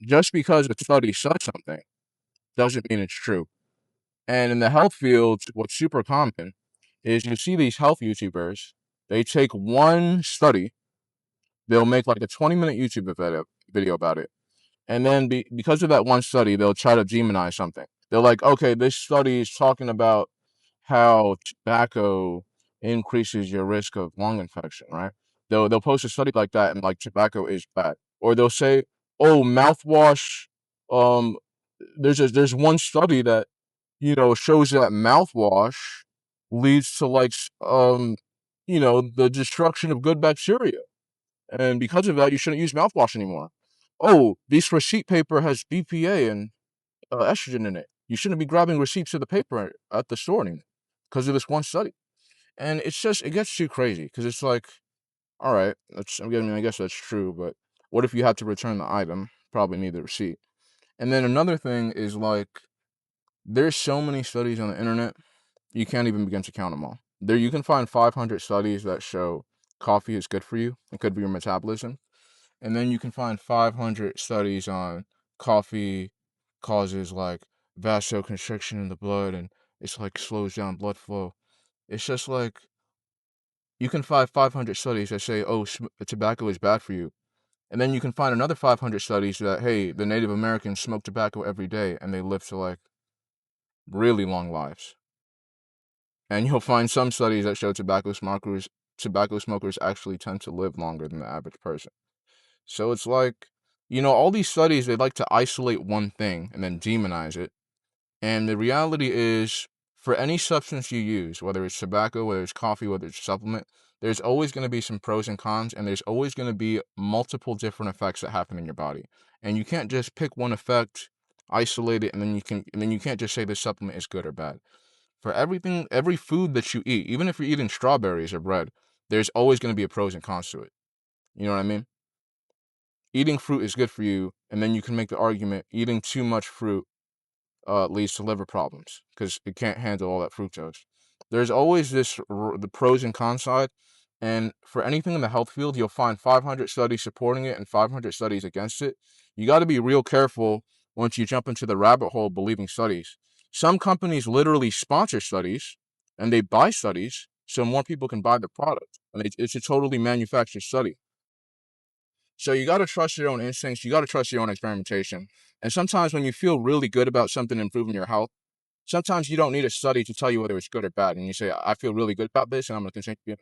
just because a study says something doesn't mean it's true. And in the health field, what's super common is you see these health YouTubers, they take one study, they'll make like a 20-minute YouTube video about it. And then because of that one study, they'll try to demonize something. They're like, okay, this study is talking about how tobacco increases your risk of lung infection, right? They'll post a study like that and like tobacco is bad. Or they'll say, oh, mouthwash, um, there's one study that, shows that mouthwash leads to like the destruction of good bacteria. And because of that, you shouldn't use mouthwash anymore. Oh, this receipt paper has BPA and estrogen in it. You shouldn't be grabbing receipts of the paper at the store anymore because of this one study. And it gets too crazy because it's like, all right, I guess that's true, but what if you had to return the item? Probably need the receipt. And then another thing is like, there's so many studies on the internet, you can't even begin to count them all. There, you can find 500 studies that show coffee is good for you and good for your metabolism. And then you can find 500 studies on coffee causes like vasoconstriction in the blood and it's like slows down blood flow. It's just like you can find 500 studies that say, oh, tobacco is bad for you. And then you can find another 500 studies that, hey, the Native Americans smoke tobacco every day and they live to like really long lives. And you'll find some studies that show tobacco smokers actually tend to live longer than the average person. So it's like, all these studies, they like to isolate one thing and then demonize it. And the reality is, for any substance you use, whether it's tobacco, whether it's coffee, whether it's a supplement, there's always going to be some pros and cons, and there's always going to be multiple different effects that happen in your body. And you can't just pick one effect, isolate it, and then you can't just say this supplement is good or bad. For everything, every food that you eat, even if you're eating strawberries or bread, there's always going to be a pros and cons to it. You know what I mean? Eating fruit is good for you, and then you can make the argument eating too much fruit leads to liver problems because it can't handle all that fructose. There's always the pros and cons side, and for anything in the health field, you'll find 500 studies supporting it and 500 studies against it. You got to be real careful once you jump into the rabbit hole believing studies. Some companies literally sponsor studies and they buy studies so more people can buy the product, and it's a totally manufactured study. So you got to trust your own instincts. You got to trust your own experimentation. And sometimes when you feel really good about something improving your health, sometimes you don't need a study to tell you whether it's good or bad. And you say, I feel really good about this and I'm going to continue.